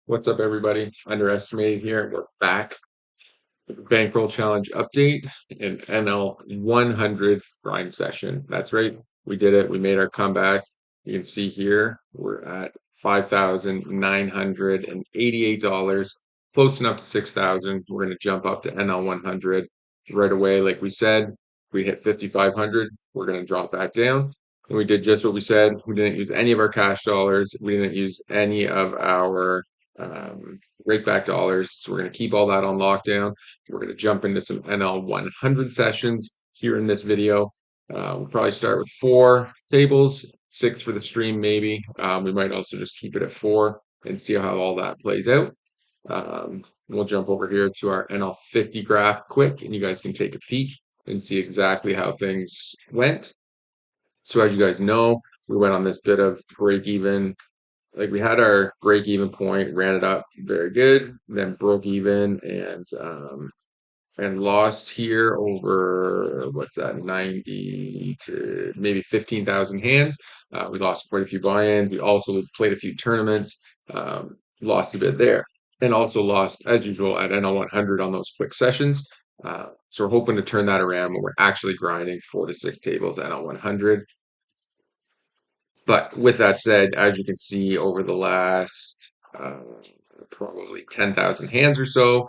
What's up, everybody? Underestimated here. We're back with the bankroll challenge update and NL 100 grind session. That's right. We did it. We made our comeback. You can see here we're at $5,988, close enough to 6,000. We're going to jump up to NL 100 right away. Like we said, if we hit 5,500, we're going to drop back down. And we did just what we said. We didn't use any of our cash dollars. We didn't use any of our rake back dollars. So we're going to keep all that on lockdown. We're going to jump into some NL 100 sessions here in this video. We'll probably start with 4 tables, 6 for the stream maybe. We might also just keep it at 4 and see how all that plays out. We'll jump over here to our NL 50 graph quick, and you guys can take a peek and see exactly how things went. So as you guys know, we went on this bit of break even. Like we had our break even point, ran it up very good, then broke even and lost here over what's that, 90 to maybe 15,000 hands. We lost quite a few buy-ins. We also played a few tournaments, lost a bit there, and also lost as usual at NL 100 on those quick sessions. So we're hoping to turn that around when we're actually grinding 4 to 6 tables NL 100. But with that said, as you can see over the last probably 10,000 hands or so,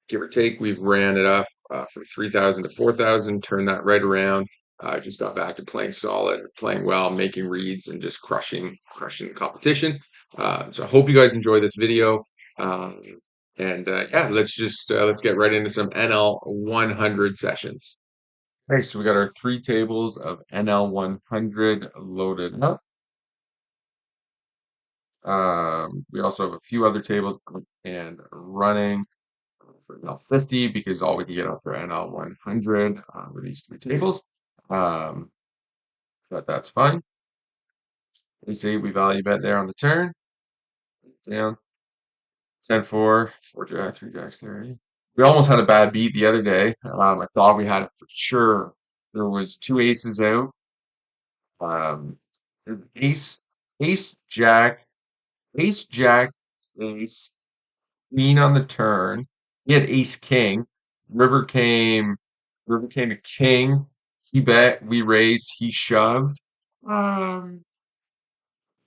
give or take, we've ran it up from 3,000 to 4,000, turned that right around. Just got back to playing solid, playing well, making reads, and just crushing the competition. So I hope you guys enjoy this video. Yeah, let's get right into some NL 100 sessions. Okay, so we got our 3 tables of NL 100 loaded up. We also have a few other tables and running for NL 50 because all we can get out for NL 100 were these 3 tables. But that's fine. You see, we value bet there on the turn. Down 10-4, 4 jack, 3 jacks there. We almost had a bad beat the other day. I thought we had it for sure. There was 2 aces out. Ace, ace, jack, ace, jack, ace, queen on the turn. He had ace, king. River came to king. He bet, we raised, he shoved.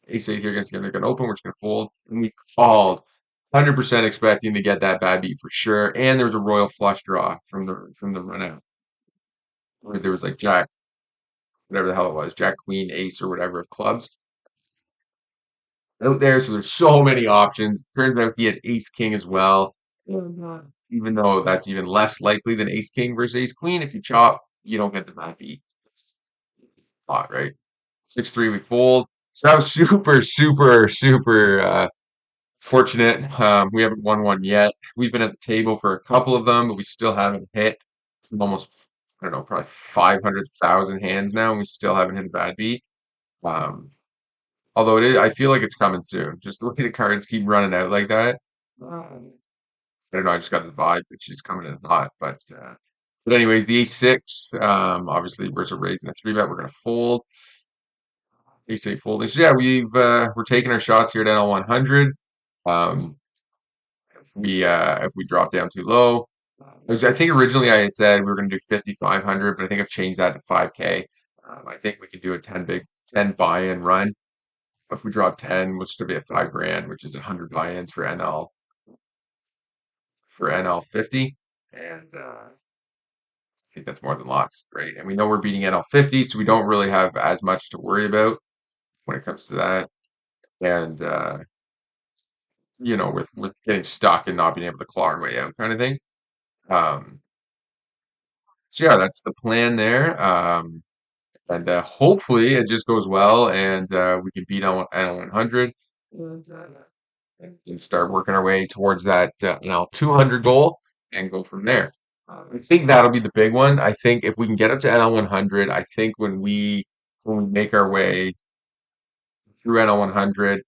Ace 8 here against gonna open, we're just gonna fold. And we called. 100% expecting to get that bad beat for sure. And there was a royal flush draw from the run out. Where there was like jack, whatever the hell it was, jack, queen, ace, or whatever of clubs out there. So there's so many options. Turns out he had ace king as well. Even though that's even less likely than ace king versus ace queen. If you chop, you don't get the bad beat. It's hot, right? 6-3, we fold. So that was super fortunate. We haven't won one yet. We've been at the table for a couple of them, but we still haven't hit. It's been almost, I don't know, probably 500,000 hands now, and we still haven't hit a bad beat. Although I feel like it's coming soon. Just the way the cards keep running out like that. I don't know. I just got the vibe that she's coming in hot. But anyways, the ace 6, obviously versus raising a 3 bet, we're gonna fold. Ace 8 folding. So yeah, we're taking our shots here at NL 100. Um, if we drop down too low, I think originally I had said we were going to do 5,500, but I think I've changed that to 5K. I think we can do a 10 buy-in run. If we drop 10, we'll still be at 5 grand, which is 100 buy-ins for NL 50, and I think that's more than lots, right? And we know we're beating NL 50, so we don't really have as much to worry about when it comes to that. And with getting stuck and not being able to claw our way out, kind of thing. Um, so yeah, that's the plan there. And hopefully it just goes well, and we can beat NL 100 and start working our way towards that 200 goal and go from there. I think that'll be the big one. I think if we can get up to NL 100, I think when we make our way through NL 100,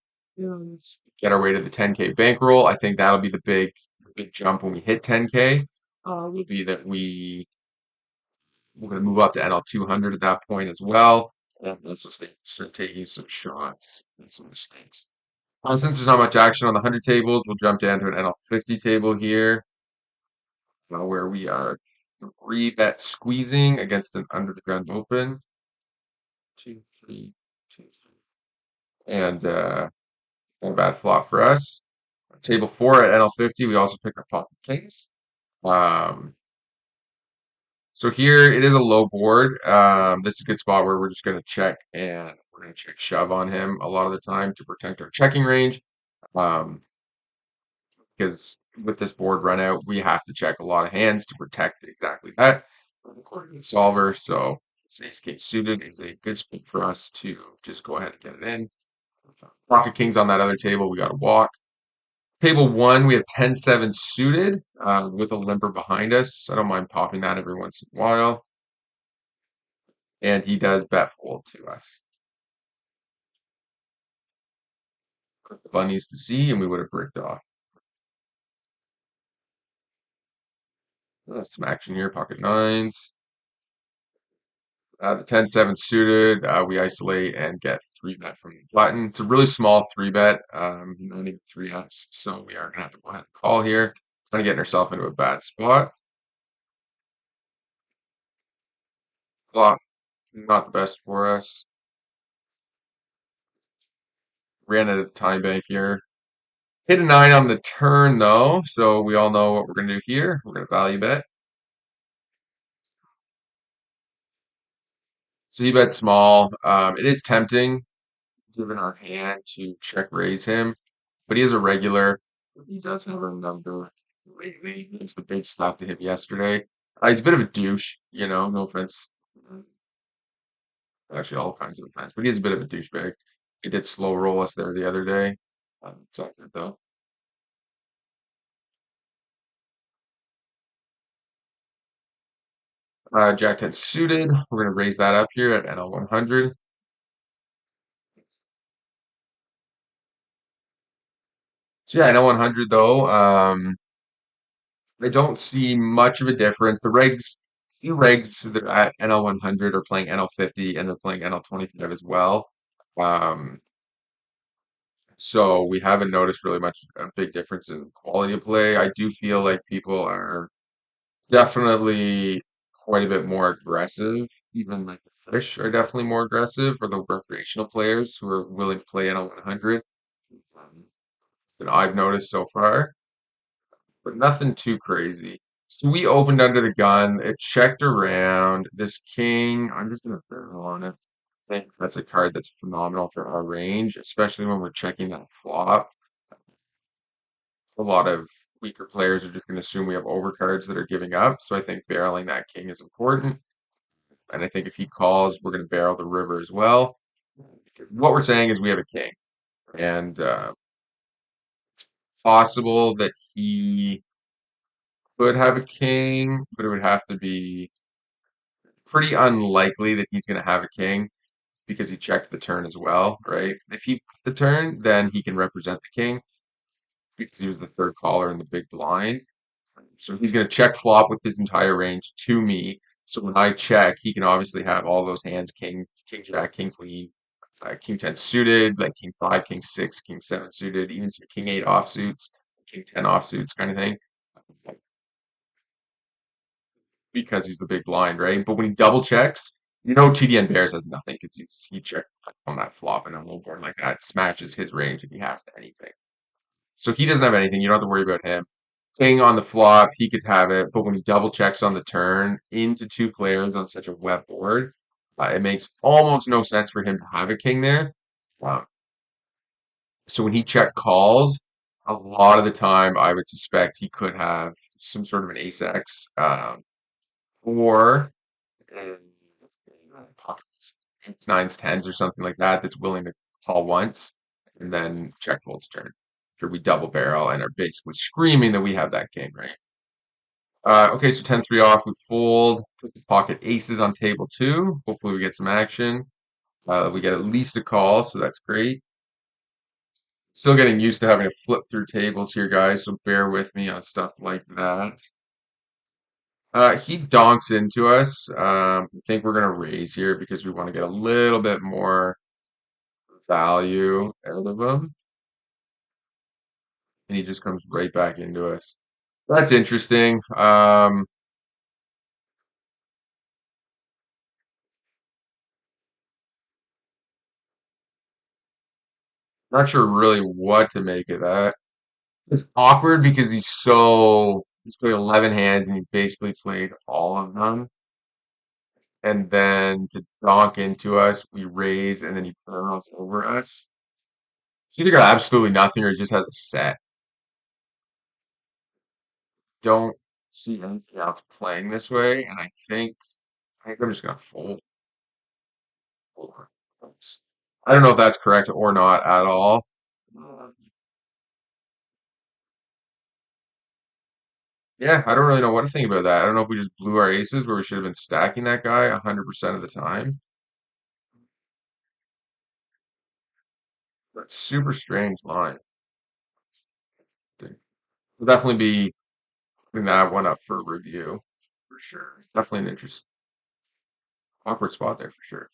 get our way to the 10K bankroll, I think that'll be the big jump when we hit 10K. Will be that we're going to move up to NL 200 at that point as well. And let's just start taking some shots and some mistakes. Since there's not much action on the 100 tables, we'll jump down to an NL50 table here, where we are three bet squeezing against an under the gun open. Two, three, two, three. And not a bad flop for us. Table four at NL50, we also pick up pocket kings. Um, so here it is a low board. This is a good spot where we're just going to check and we're going to check shove on him a lot of the time to protect our checking range. Um, because with this board run out, we have to check a lot of hands to protect exactly that. According to the solver, so ace king suited is a good spot for us to just go ahead and get it in. Pocket kings on that other table, we got to walk. Table one, we have 10-7 suited with a limper behind us. I don't mind popping that every once in a while. And he does bet fold to us. The bunnies to see, and we would have bricked off. Some action here, pocket nines. The 10-7 suited, we isolate and get 3-bet from the button. It's a really small 3-bet, not even 3x, so we are going to have to go ahead and call here. Kind of getting ourselves into a bad spot. Flop, not the best for us. Ran out of time bank here. Hit a 9 on the turn, though, so we all know what we're going to do here. We're going to value bet. So he bet small. It is tempting, given our hand, to check raise him, but he is a regular. He does have a number lately. It's the big stop to him yesterday. He's a bit of a douche, no offense. Actually, all kinds of offense, but he's a bit of a douchebag. He did slow roll us there the other day. It's all good, though. Jack 10 suited. We're going to raise that up here at NL 100. So yeah, NL 100 though. I don't see much of a difference. Few regs that are at NL 100 are playing NL 50 and they're playing NL 25 as well. Um, so we haven't noticed really much a big difference in quality of play. I do feel like people are definitely quite a bit more aggressive. Even like the fish are definitely more aggressive, or the recreational players who are willing to play NL 100 than I've noticed so far. But nothing too crazy. So we opened under the gun. It checked around. This king, I'm just gonna barrel on it. I think that's a card that's phenomenal for our range, especially when we're checking that flop. A lot of weaker players are just gonna assume we have overcards that are giving up. So I think barreling that king is important. And I think if he calls, we're gonna barrel the river as well. Because what we're saying is we have a king. And possible that he could have a king, but it would have to be pretty unlikely that he's going to have a king because he checked the turn as well, right? If he the turn, then he can represent the king because he was the third caller in the big blind. So he's going to check flop with his entire range to me. So when I check, he can obviously have all those hands: king, king jack, king queen, king 10 suited, like king 5, king 6, king 7 suited, even some king 8 offsuits, king 10 offsuits, kind of thing. Because he's the big blind, right? But when he double checks, TDN Bears has nothing because he checked on that flop and a whole board like that smashes his range if he has anything. So he doesn't have anything. You don't have to worry about him. King on the flop, he could have it, but when he double checks on the turn into two players on such a wet board, it makes almost no sense for him to have a king there. Um, so when he check calls, a lot of the time I would suspect he could have some sort of an ace X, or and pockets eights, nines, tens, or something like that that's willing to call once and then check fold's turn. After we double barrel and are basically screaming that we have that king, right? Okay, so 10-3 off, we fold, put the pocket aces on table two. Hopefully we get some action. We get at least a call, so that's great. Still getting used to having to flip through tables here, guys, so bear with me on stuff like that. He donks into us. I think we're going to raise here because we want to get a little bit more value out of him. and he just comes right back into us. That's interesting. Not sure really what to make of that. It's awkward because he's played 11 hands and he basically played all of them. And then to donk into us, we raise and then he barrels over us. He's either got absolutely nothing or he just has a set. Don't see anything else playing this way, and I think I'm just gonna fold. Hold on. Oops. I don't know if that's correct or not at all. Yeah, I don't really know what to think about that. I don't know if we just blew our aces where we should have been stacking that guy 100% of the time. That's super strange line. We'll definitely be putting that one up for review for sure. Definitely an interesting awkward spot there for sure.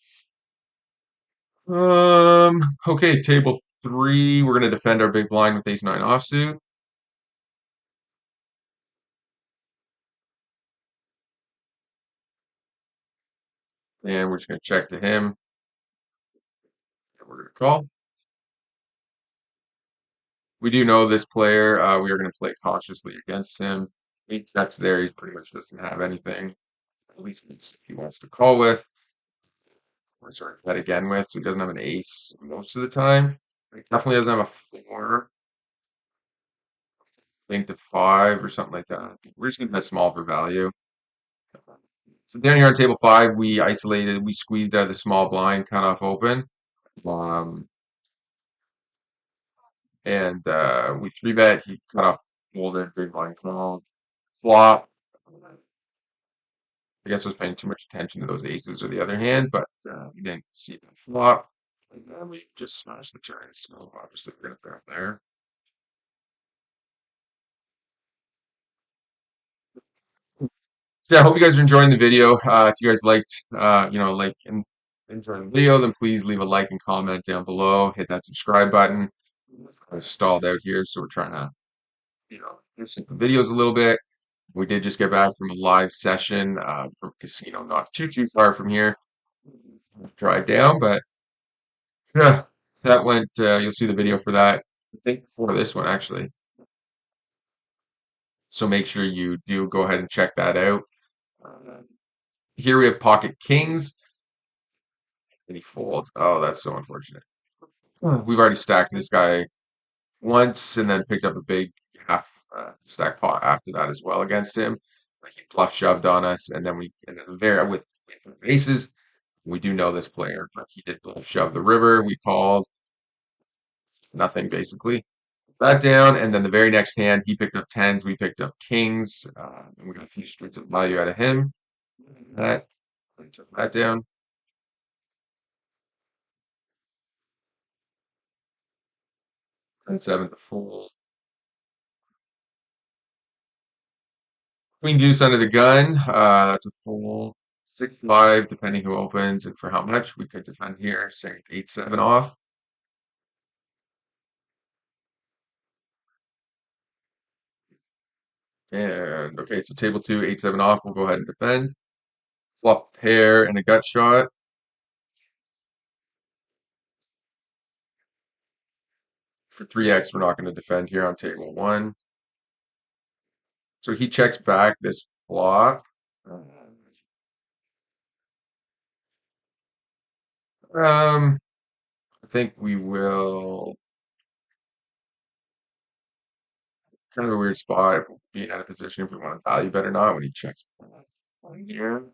Okay, table three. We're gonna defend our big blind with ace nine offsuit, and we're just gonna check to him, and we're gonna call. We do know this player. We are gonna play cautiously against him. He checks there. He pretty much doesn't have anything. At least he wants to call with. Or sorry, bet again with. So he doesn't have an ace most of the time. He definitely doesn't have a four. I think to five or something like that. We're just gonna bet small for value. So down here on table five, we squeezed out the small blind, cut off open. Um, and we three bet. He cut off folded, big blind called. Flop. I guess I was paying too much attention to those aces or the other hand, but we didn't see the flop. And then we just smashed the turn. So obviously we're gonna throw there. So yeah, I hope you guys are enjoying the video. If you guys liked, enjoying the video, then please leave a like and comment down below. Hit that subscribe button. I stalled out here, so we're trying to, sync the videos a little bit. We did just get back from a live session from a casino not too far from here. Drive down, but yeah, that went. You'll see the video for that. I think for this one actually. So make sure you do go ahead and check that out. Uh, Here we have pocket kings, and he folds. Oh, that's so unfortunate. We've already stacked this guy once, and then picked up a big half stack pot after that as well against him. Like he bluff shoved on us, and then very with aces. We do know this player, but he did bluff shove the river. We called nothing basically. That down, and then the very next hand, he picked up tens, we picked up kings, and we got a few streets of value out of him. That took that down, and seven to fold. Queen deuce under the gun, that's a full 6-5, depending who opens and for how much. We could defend here, saying 8-7 off. And okay, so table two, 8-7 off. We'll go ahead and defend. Flop pair and a gut shot. For 3x, we're not going to defend here on table one. So he checks back this flop. Um, I think we will kind of a weird spot being out of position if we want to value bet or not when he checks one here.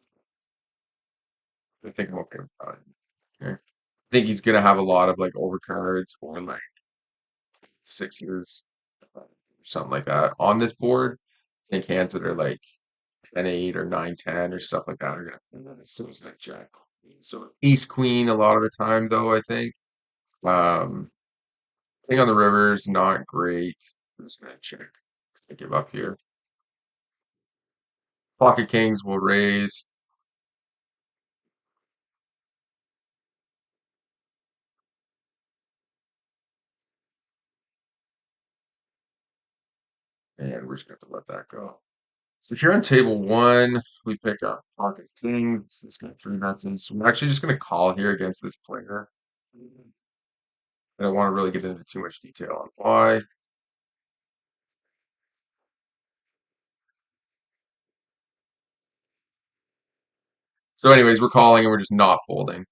I think I'm okay with value here. I think he's gonna have a lot of like overcards or like sixes, something like that on this board. I think hands that are like 10-8 or 9-10 or stuff like that are gonna so it's like jack queen. So ace queen a lot of the time though, I think. Thing on the river is not great. I'm just gonna check. I give up here. Pocket kings will raise. And we're just going to let that go. So here on table one, we pick up pocket king. So it's going to three bets in. So we're actually just going to call here against this player. I don't want to really get into too much detail on why. So, anyways, we're calling and we're just not folding.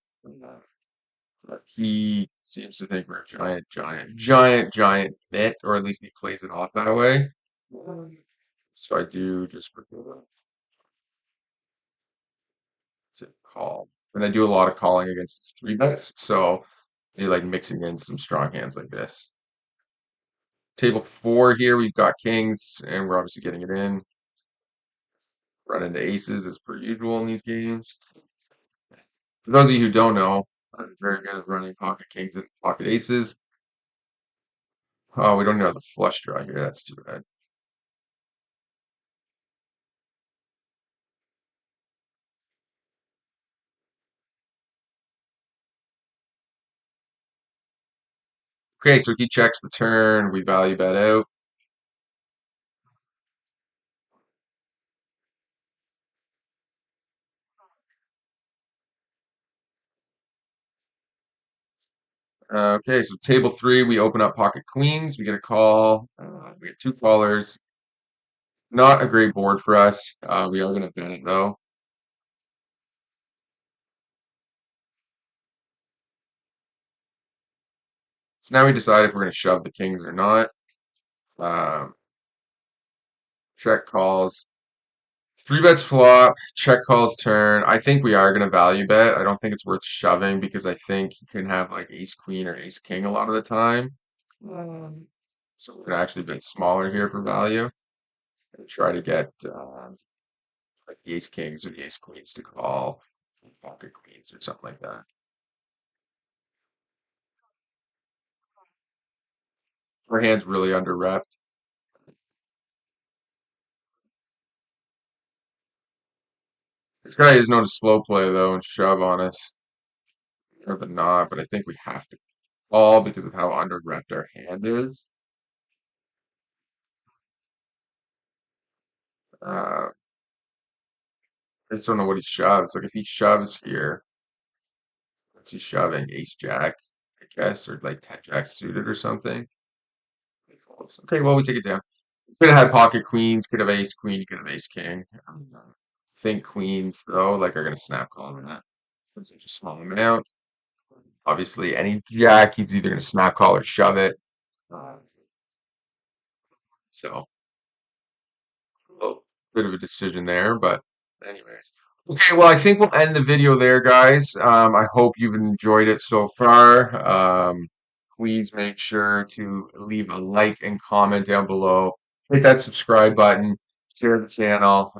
But he seems to think we're a giant nit, or at least he plays it off that way. So I do just to call. And I do a lot of calling against his three bets. So you like mixing in some strong hands like this. Table four here, we've got kings, and we're obviously getting it in. Run into aces as per usual in these games. For those of you who don't know, I'm very good at running pocket kings and pocket aces. Oh, we don't know the flush draw here. That's too bad. Okay, so he checks the turn. We value bet out. Okay, so table three, we open up pocket queens. We get a call. We get two callers. Not a great board for us. We are going to bet it though. So now we decide if we're going to shove the kings or not. Um, check calls. Three bets flop. Check calls turn. I think we are going to value bet. I don't think it's worth shoving because I think you can have like ace queen or ace king a lot of the time. So we're going to actually bet smaller here for value and try to get like the ace kings or the ace queens to call pocket queens or something like that. Our hand's really under rep. This guy is known to slow play though and shove on us. Or the not, but I think we have to call because of how under repped our hand is. I just don't know what he shoves. Like if he shoves here, what's he shoving? Ace jack, I guess, or like 10 jack suited or something. He folds. Okay, well we take it down. Could have had pocket queens, could have ace queen, could have ace king. Think queens though, like are gonna snap call on that. For such a small amount. Obviously, any jack, he's either gonna snap call or shove it. Uh, so a bit of a decision there, but anyways. Okay, well, I think we'll end the video there, guys. I hope you've enjoyed it so far. Please make sure to leave a like and comment down below. Hit that subscribe button, share the channel.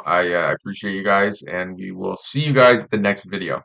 I appreciate you guys, and we will see you guys at the next video.